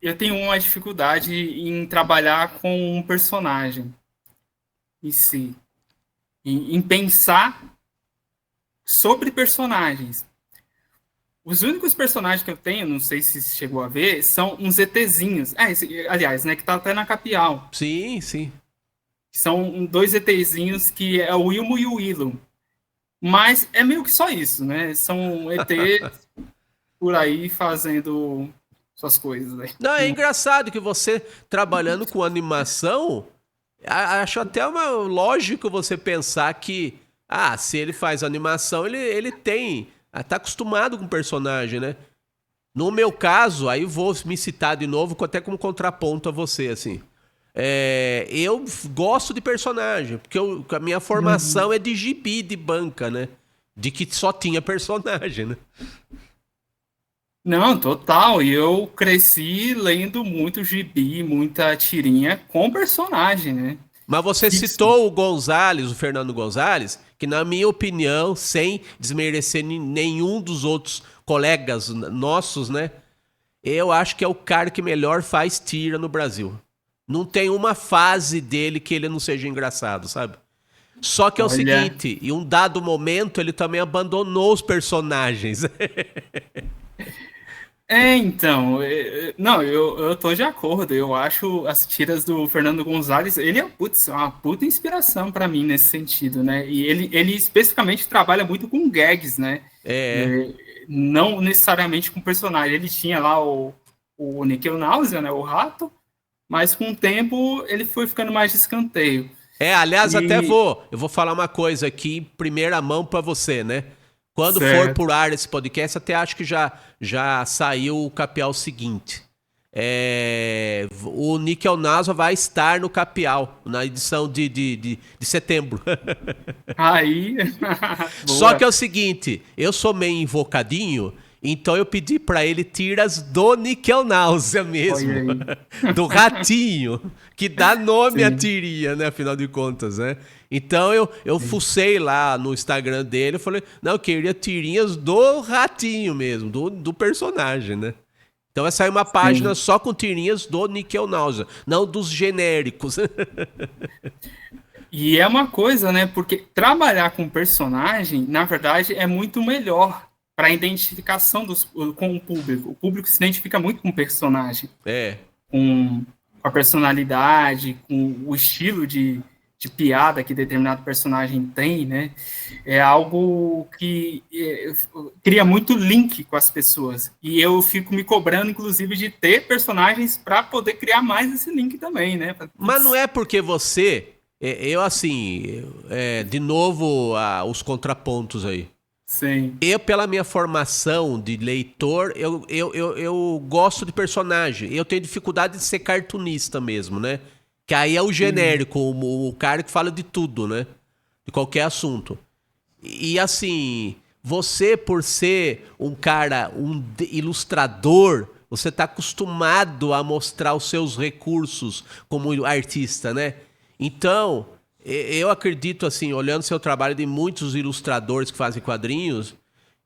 eu tenho uma dificuldade em trabalhar com um personagem em si, em pensar sobre personagens. Os únicos personagens que eu tenho, não sei se chegou a ver, são uns ETzinhos. Aliás, né, que tá até na Capial. Sim, sim. São 2 ETzinhos que é o Wilmo e o Willow. Mas é meio que só isso, né? São ETs por aí fazendo suas coisas. Né? Não, é engraçado que você trabalhando com animação, acho até lógico você pensar que, se ele faz animação, ele tá acostumado com o personagem, né? No meu caso, aí vou me citar de novo, até como contraponto a você, assim. Eu gosto de personagem, porque a minha formação é de gibi, de banca, né? De que só tinha personagem, né? Não, total. E eu cresci lendo muito gibi, muita tirinha com personagem, né? Mas você citou o Fernando Gonzalez, que na minha opinião, sem desmerecer nenhum dos outros colegas nossos, né? Eu acho que é o cara que melhor faz tira no Brasil. Não tem uma fase dele que ele não seja engraçado, sabe? Só que é o seguinte, em um dado momento ele também abandonou os personagens. Então, não, eu tô de acordo. Eu acho as tiras do Fernando Gonzalez, ele é uma puta inspiração para mim nesse sentido, né? E ele especificamente trabalha muito com gags, né? Não necessariamente com personagem. Ele tinha lá o Nickel Náusea, né? O rato, mas com o tempo ele foi ficando mais de escanteio. Aliás, eu vou falar uma coisa aqui em primeira mão para você, né? Quando for por ar esse podcast, até acho que já saiu o Capial seguinte. O Nickel Náusea vai estar no Capial, na edição de setembro. Aí. Só que é o seguinte, eu sou meio invocadinho, então eu pedi pra ele tiras do Nickel Náusea mesmo. Do ratinho, que dá nome à tirinha, né? Afinal de contas, né? Então eu fucei lá no Instagram dele, eu falei, não, eu queria tirinhas do ratinho mesmo, do personagem, né? Então vai sair uma página só com tirinhas do Nickel Náusea, não dos genéricos. E é uma coisa, né? Porque trabalhar com personagem, na verdade, é muito melhor para a identificação com o público. O público se identifica muito com o personagem. Com a personalidade, com o estilo de piada que determinado personagem tem, né? É algo que cria muito link com as pessoas. E eu fico me cobrando, inclusive, de ter personagens para poder criar mais esse link também, né? Mas não é porque você... de novo, os contrapontos aí. Sim. Pela minha formação de leitor, eu gosto de personagem. Eu tenho dificuldade de ser cartunista mesmo, né? Que aí é o genérico, o cara que fala de tudo, né? De qualquer assunto. E assim, você por ser um cara, ilustrador, você tá acostumado a mostrar os seus recursos como artista, né? Então, eu acredito assim, olhando seu trabalho de muitos ilustradores que fazem quadrinhos,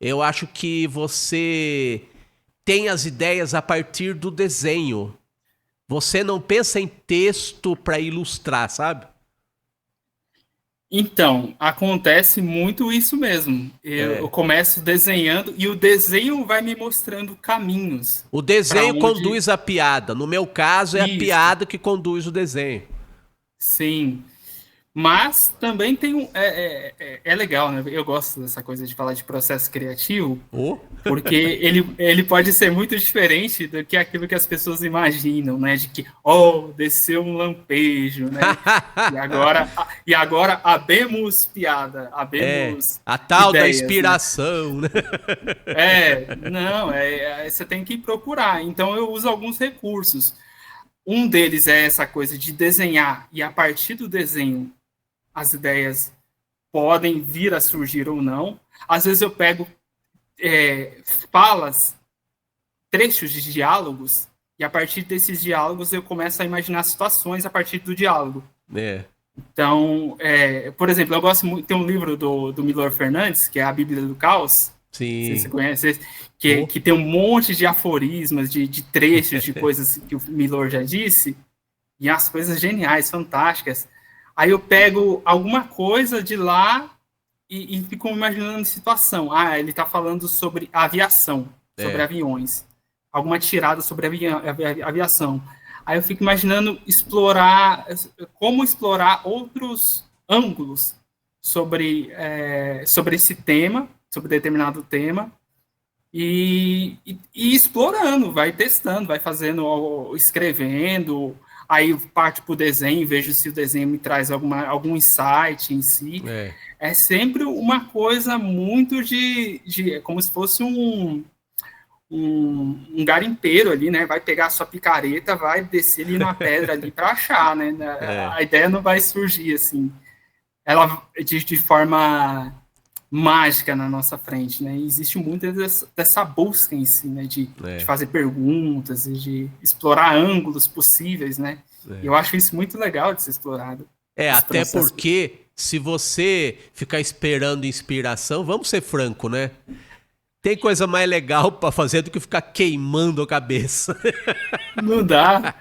eu acho que você tem as ideias a partir do desenho. Você não pensa em texto para ilustrar, sabe? Então, acontece muito isso mesmo. Eu começo desenhando e o desenho vai me mostrando caminhos. O desenho conduz a piada. No meu caso, é a piada que conduz o desenho. Sim. Mas também tem é legal, né? Eu gosto dessa coisa de falar de processo criativo, Oh. porque ele pode ser muito diferente do que aquilo que as pessoas imaginam, né? De que, desceu um lampejo, né? E agora habemos piada, habemos A tal da ideias, né? inspiração, né? Não, você tem que procurar. Então eu uso alguns recursos. Um deles é essa coisa de desenhar, e a partir do desenho as ideias podem vir a surgir ou não. Às vezes eu pego falas, trechos de diálogos, e a partir desses diálogos eu começo a imaginar situações a partir do diálogo. Então, por exemplo, eu gosto muito, tem um livro do Milor Fernandes, que é a Bíblia do Caos. Sim. Você conhece? Que tem um monte de aforismos, de trechos, de coisas que o Milor já disse, e as coisas geniais, fantásticas. Aí eu pego alguma coisa de lá e fico imaginando situação. Ele está falando sobre aviação, sobre aviões. Alguma tirada sobre aviação. Aí eu fico imaginando como explorar outros ângulos sobre esse tema, sobre determinado tema, e explorando, vai testando, vai fazendo, escrevendo, aí parte para o desenho, vejo se o desenho me traz algum insight em si. É sempre uma coisa muito como se fosse um garimpeiro ali, né? Vai pegar a sua picareta, vai descer ali na pedra ali para achar, né? A ideia não vai surgir assim, ela de forma mágica na nossa frente, né? E existe muito dessa busca em si, né? De fazer perguntas e de explorar ângulos possíveis, né? E eu acho isso muito legal de ser explorado. Até porque se você ficar esperando inspiração, vamos ser franco, né? Tem coisa mais legal pra fazer do que ficar queimando a cabeça. Não dá.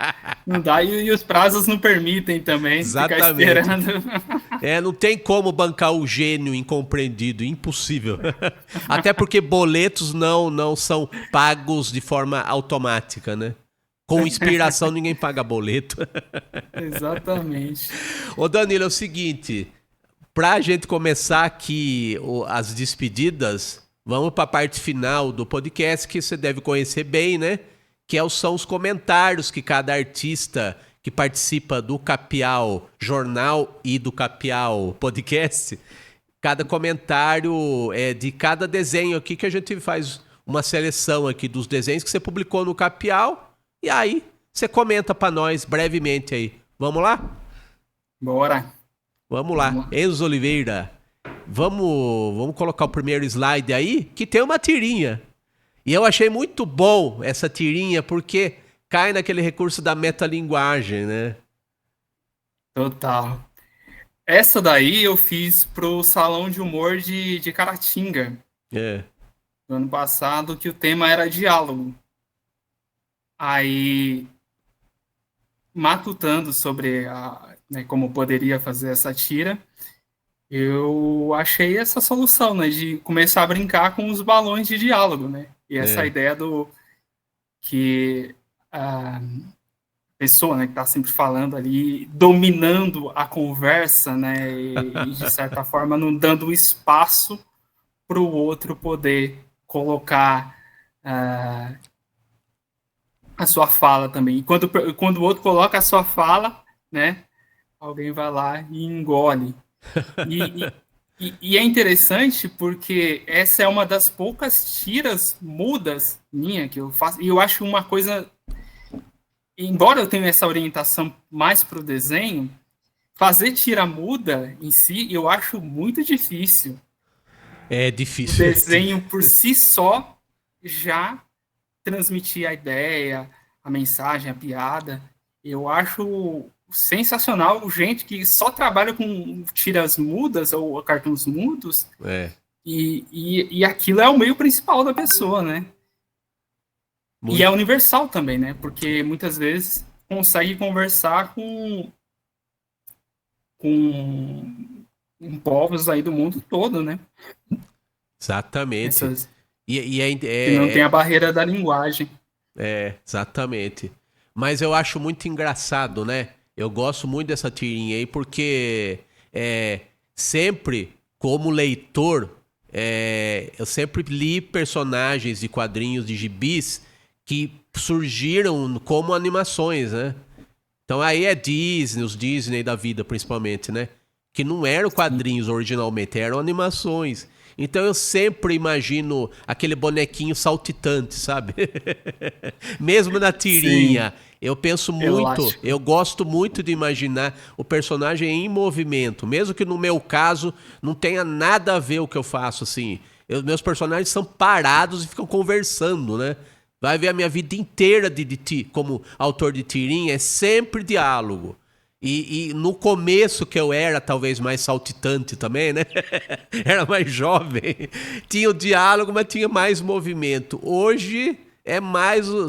E os prazos não permitem também. Exatamente. Ficar esperando. Não tem como bancar o gênio incompreendido, impossível. Até porque boletos não são pagos de forma automática, né? Com inspiração ninguém paga boleto. Exatamente. Ô Danilo, é o seguinte, pra gente começar aqui as despedidas, vamos para a parte final do podcast, que você deve conhecer bem, né? Que são os comentários que cada artista que participa do Capial Jornal e do Capial Podcast, cada comentário de cada desenho aqui, que a gente faz uma seleção aqui dos desenhos que você publicou no Capial, e aí você comenta para nós brevemente aí. Vamos lá? Bora. Vamos lá. Enzo Oliveira. Vamos colocar o primeiro slide aí, que tem uma tirinha. E eu achei muito bom essa tirinha, porque cai naquele recurso da metalinguagem, né? Total. Essa daí eu fiz pro Salão de Humor de Caratinga. No ano passado, que o tema era diálogo. Aí, matutando sobre como poderia fazer essa tira, eu achei essa solução, né, de começar a brincar com os balões de diálogo, né? E essa ideia que a pessoa, né, que está sempre falando ali, dominando a conversa, né, e de certa forma não dando espaço para o outro poder colocar a sua fala também. E quando o outro coloca a sua fala, né, alguém vai lá e engole. E é interessante porque essa é uma das poucas tiras mudas minha que eu faço, e eu acho uma coisa, embora eu tenha essa orientação mais para o desenho, fazer tira muda em si eu acho muito difícil. É difícil. O desenho por si só já transmitir a ideia, a mensagem, a piada. Eu acho sensacional gente que só trabalha com tiras mudas ou cartoons mudos, e aquilo é o meio principal da pessoa, né? Muito. E é universal também, né? Porque muitas vezes consegue conversar com povos aí do mundo todo, né? Exatamente. Que não tem a barreira da linguagem. Exatamente. Mas eu acho muito engraçado, né? Eu gosto muito dessa tirinha aí, porque sempre, como leitor, eu sempre li personagens de quadrinhos de gibis que surgiram como animações, né? Então aí é Disney, os Disney da vida principalmente, né? Que não eram quadrinhos originalmente, eram animações. Então eu sempre imagino aquele bonequinho saltitante, sabe? Mesmo na tirinha. Sim, Eu penso muito, elástico. eu gosto muito de imaginar o personagem em movimento. Mesmo que no meu caso não tenha nada a ver o que eu faço, assim. Meus personagens são parados e ficam conversando, né? Vai ver a minha vida inteira como autor de tirinha, é sempre diálogo. E no começo, que eu era talvez mais saltitante também, né? Era mais jovem. Tinha o diálogo, mas tinha mais movimento. Hoje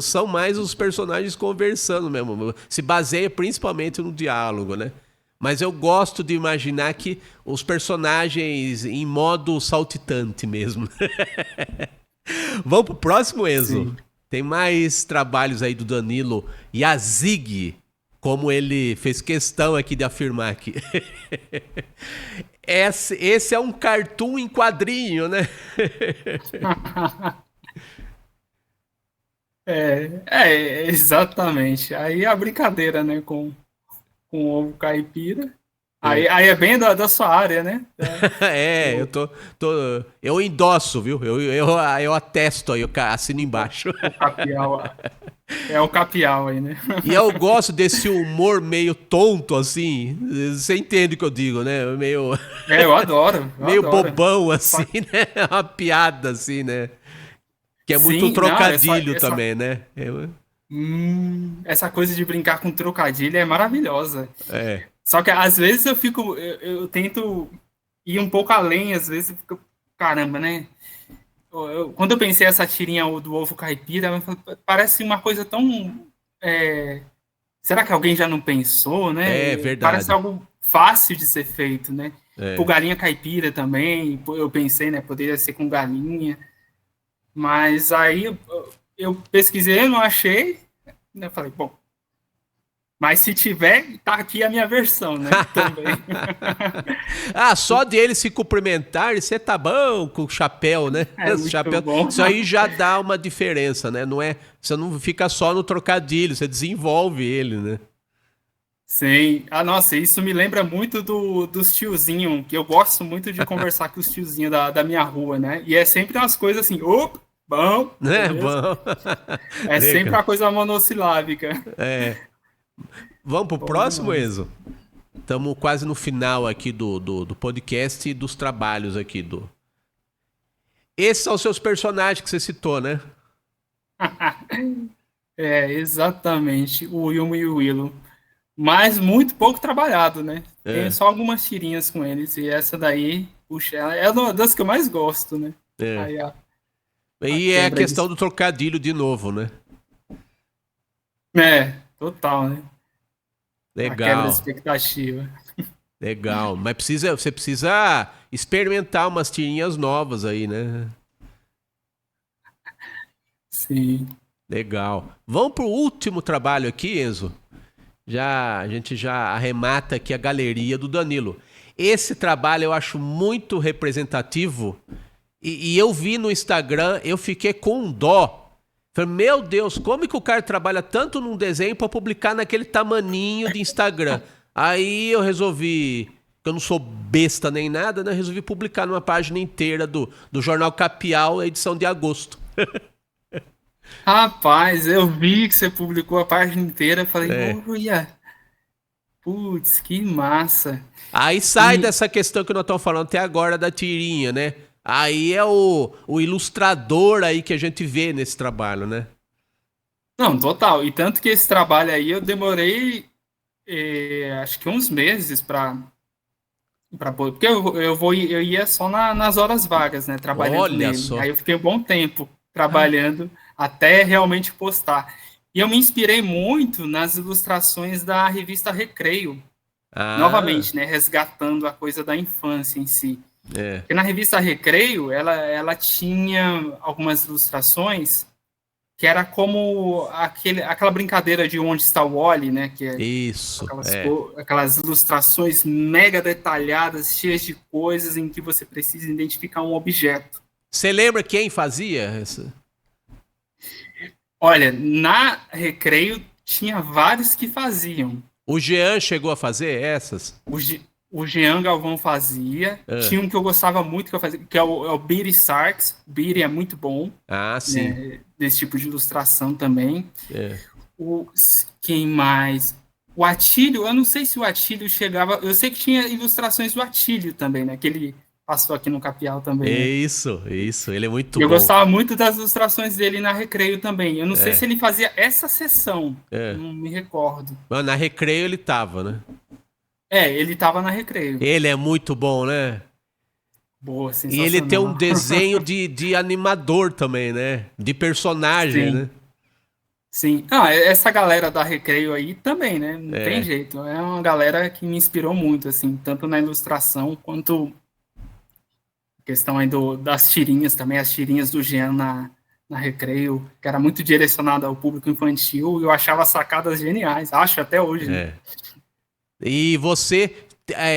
são mais os personagens conversando mesmo. Se baseia principalmente no diálogo, né? Mas eu gosto de imaginar que os personagens em modo saltitante mesmo. Vamos pro próximo, Enzo. Sim. Tem mais trabalhos aí do Danilo Yazig, como ele fez questão aqui de afirmar aqui. Esse é um cartoon em quadrinho, né? Exatamente. Aí a brincadeira, né, com ovo caipira. É, Aí é bem da sua área, né? eu O, eu endosso, viu? Eu atesto aí, eu assino embaixo. o capial. É o capial aí, né? E eu gosto desse humor meio tonto, assim. Você entende o que eu digo, né? Eu adoro, eu Meio adoro. bobão, assim, né? Uma piada, assim, né? Que é muito um Sim, não, trocadilho também, né? essa coisa de brincar com trocadilho é maravilhosa. É. Só que às vezes eu tento ir um pouco além, às vezes eu fico, caramba, né? Quando eu pensei essa tirinha do ovo caipira, eu falei, parece uma coisa tão. é, Será que alguém já não pensou, É né? Parece verdade. algo fácil de ser feito, né? Tipo, É. galinha caipira também, eu pensei, né? Poderia ser com galinha, mas aí eu pesquisei, não achei, né? Falei, bom, mas se tiver, tá aqui a minha versão, né? Também. Ah, só de ele se cumprimentar, você tá bom com o chapéu, né? É Esse muito chapéu, bom. isso aí já dá uma diferença, né? Não é, você não fica só no trocadilho, você desenvolve ele, né? Sim. Ah, nossa, isso me lembra muito dos tiozinhos, que eu gosto muito de conversar com os tiozinhos da minha rua, né? E é sempre umas coisas assim, ô, bom, Né? beleza? Bom. É sempre Legal. uma coisa monossilábica. Vamos pro Bom próximo, demais. Enzo? Estamos quase no final aqui do podcast e dos trabalhos aqui do. Esses são os seus personagens que você citou, né? Exatamente, o Wilmo e o Willow. Mas muito pouco trabalhado, né? Tenho É, só algumas tirinhas com eles, e essa daí, puxa, ela é uma das que eu mais gosto, né? é. Aí a E é a quebra de. questão do trocadilho de novo, né? Total, né? A quebra de Legal, expectativa. legal. Mas você precisa experimentar umas tirinhas novas aí, né? Sim. Legal. Vamos pro último trabalho aqui, Enzo. A gente já arremata aqui a galeria do Danilo. Esse trabalho eu acho muito representativo e eu vi no Instagram, eu fiquei com dó. Falei, meu Deus, como que o cara trabalha tanto num desenho para publicar naquele tamaninho de Instagram? Aí eu resolvi, que eu não sou besta nem nada, né? Resolvi publicar numa página inteira do Jornal Capial, edição de agosto. Rapaz, eu vi que você publicou a página inteira, falei, É. olha, putz, que massa. Aí sai E, dessa questão que nós estamos falando até agora da tirinha, né? Aí é o ilustrador aí que a gente vê nesse trabalho, né? não, total. E tanto que esse trabalho aí eu demorei, acho que uns meses para porque eu ia só nas horas vagas, né, trabalhando Olha nele. só. Aí eu fiquei um bom tempo trabalhando até realmente postar. E eu me inspirei muito nas ilustrações da revista Recreio, Ah, novamente, né, resgatando a coisa da infância em si. é. Porque na revista Recreio, ela tinha algumas ilustrações que era como aquela brincadeira de Onde Está o Wally, né? Que é Isso, aquelas ilustrações mega detalhadas, cheias de coisas em que você precisa identificar um objeto. Você lembra quem fazia essa? Olha, na Recreio tinha vários que faziam. O Jean chegou a fazer essas? O Jean Galvão fazia. Tinha um que eu gostava muito que eu fazia, que é o Beery Sarks. O Beery é muito bom. Ah, sim. Né, desse tipo de ilustração também. É. Quem mais? O Atílio, eu não sei se o Atílio chegava... Eu sei que tinha ilustrações do Atílio também, né? Que ele passou aqui no Capial também. Né? Isso. Ele é muito bom. Eu gostava muito das ilustrações dele na Recreio também. Eu não sei se ele fazia essa sessão. Não me recordo. Mas na Recreio ele tava, né? Ele tava na Recreio. Ele é muito bom, né? Boa, sensacional. E ele tem um desenho de animador também, né? De personagem, né? Sim. Essa galera da Recreio aí também, né? Não tem jeito. É uma galera que me inspirou muito, assim, tanto na ilustração quanto a questão aí das tirinhas também, as tirinhas do Jean na Recreio, que era muito direcionada ao público infantil, e eu achava sacadas geniais. Acho até hoje. Né? E você,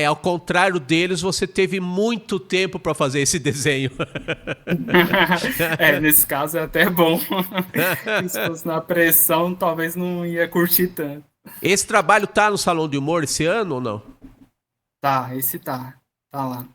ao contrário deles, você teve muito tempo para fazer esse desenho. Nesse caso é até bom. Se fosse na pressão, talvez não ia curtir tanto. Esse trabalho tá no Salão de Humor esse ano ou não? Tá, esse tá. Tá lá.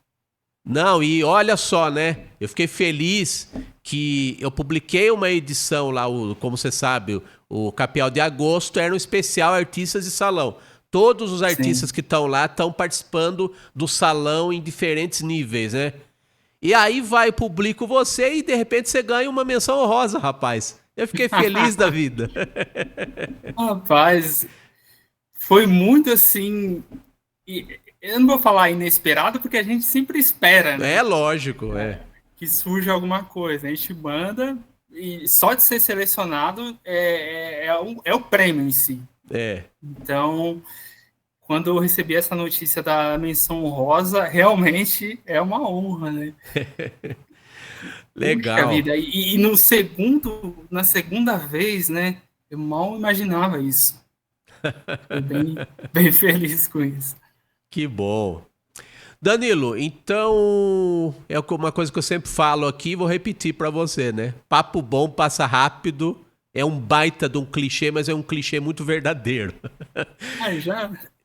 Não, e olha só, né? Eu fiquei feliz que eu publiquei uma edição lá, como você sabe, o Capial de Agosto era um especial Artistas de Salão. Todos os artistas que estão lá estão participando do salão em diferentes níveis, né? E aí publico você e de repente você ganha uma menção honrosa, rapaz. Eu fiquei feliz da vida. Rapaz, foi muito assim... Eu não vou falar inesperado, porque a gente sempre espera, né? É lógico, que surja alguma coisa. A gente manda e só de ser selecionado é o prêmio em si. Então, quando eu recebi essa notícia da menção honrosa, realmente é uma honra, né? Legal. Vida. E na segunda vez, né? Eu mal imaginava isso. Fiquei bem feliz com isso. Que bom. Danilo, então é uma coisa que eu sempre falo aqui e vou repetir para você, né? Papo bom passa rápido. É um baita de um clichê, mas é um clichê muito verdadeiro.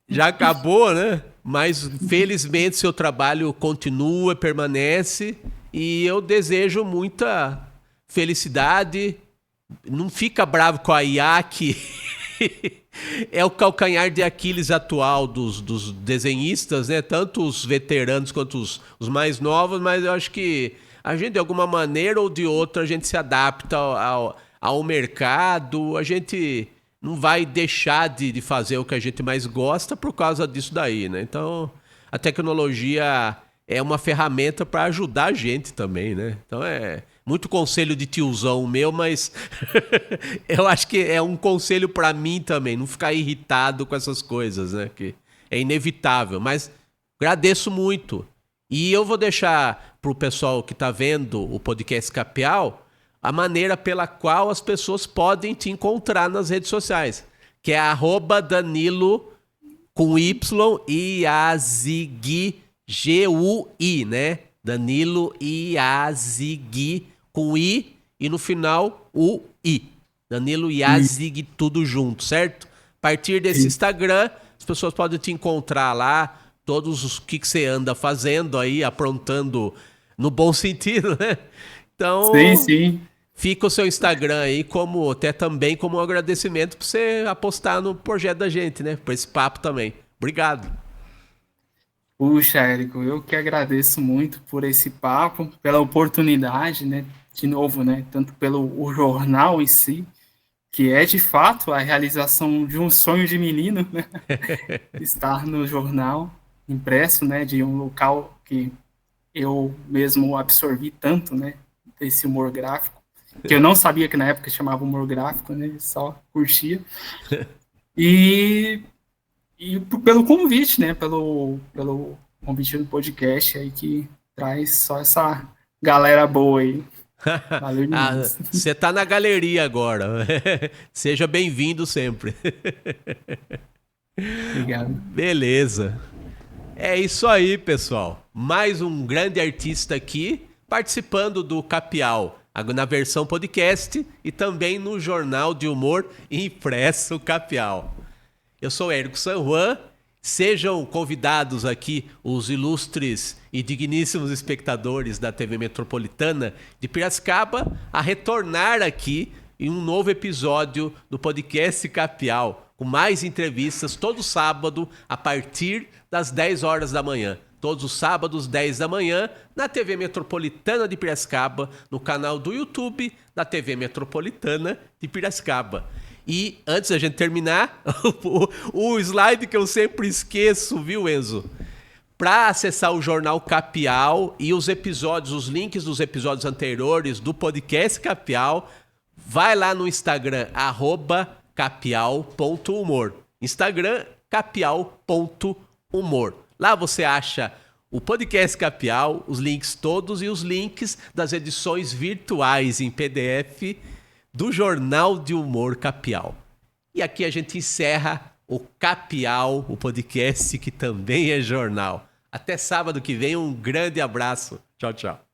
Já acabou, né? Mas felizmente seu trabalho continua, permanece e eu desejo muita felicidade. Não fica bravo com a IA, que é o calcanhar de Aquiles atual dos desenhistas, né? Tanto os veteranos quanto os mais novos, mas eu acho que a gente, de alguma maneira ou de outra, a gente se adapta ao mercado, a gente não vai deixar de fazer o que a gente mais gosta por causa disso daí, né? Então, a tecnologia é uma ferramenta para ajudar a gente também, né? Então, é muito conselho de tiozão meu, mas eu acho que é um conselho para mim também, não ficar irritado com essas coisas, né? Que é inevitável, mas agradeço muito. E eu vou deixar pro pessoal que tá vendo o podcast Capial a maneira pela qual as pessoas podem te encontrar nas redes sociais, que é @Danilo com Y Iazigui, G-U-I, né? Danilo Iazigui com I e no final o I. Danilo Iazigui, tudo junto, certo? A partir desse Instagram, as pessoas podem te encontrar lá, todos os que você anda fazendo aí, aprontando no bom sentido, né? Então, sim. Fica o seu Instagram aí também como um agradecimento por você apostar no projeto da gente, né? Por esse papo também. Obrigado. Puxa, Érico, eu que agradeço muito por esse papo, pela oportunidade, né? De novo, né? Tanto pelo jornal em si, que é de fato a realização de um sonho de menino, né? Estar no jornal impresso, né? De um local que eu mesmo absorvi tanto, né? Desse humor gráfico, que eu não sabia que na época chamava humor gráfico, né? Só curtia. E pelo convite, né? Pelo convite do podcast aí que traz só essa galera boa aí. Valeu demais. Você tá na galeria agora. Seja bem-vindo sempre. Obrigado. Beleza. É isso aí, pessoal. Mais um grande artista aqui participando do Capial, na versão podcast e também no jornal de humor impresso Capial. Eu sou Érico San Juan. Sejam convidados aqui os ilustres e digníssimos espectadores da TV Metropolitana de Piracicaba a retornar aqui em um novo episódio do podcast Capial, com mais entrevistas todo sábado a partir das 10 horas da manhã. Todos os sábados, 10 da manhã, na TV Metropolitana de Piracicaba, no canal do YouTube da TV Metropolitana de Piracicaba. E antes da gente terminar, o slide que eu sempre esqueço, viu, Enzo? Para acessar o jornal Capial e os episódios, os links dos episódios anteriores do podcast Capial, vai lá no Instagram, @capial.humor. Instagram, capial.humor. Lá você acha o podcast Capial, os links todos e os links das edições virtuais em PDF do Jornal de Humor Capial. E aqui a gente encerra o Capial, o podcast que também é jornal. Até sábado que vem, um grande abraço. Tchau, tchau.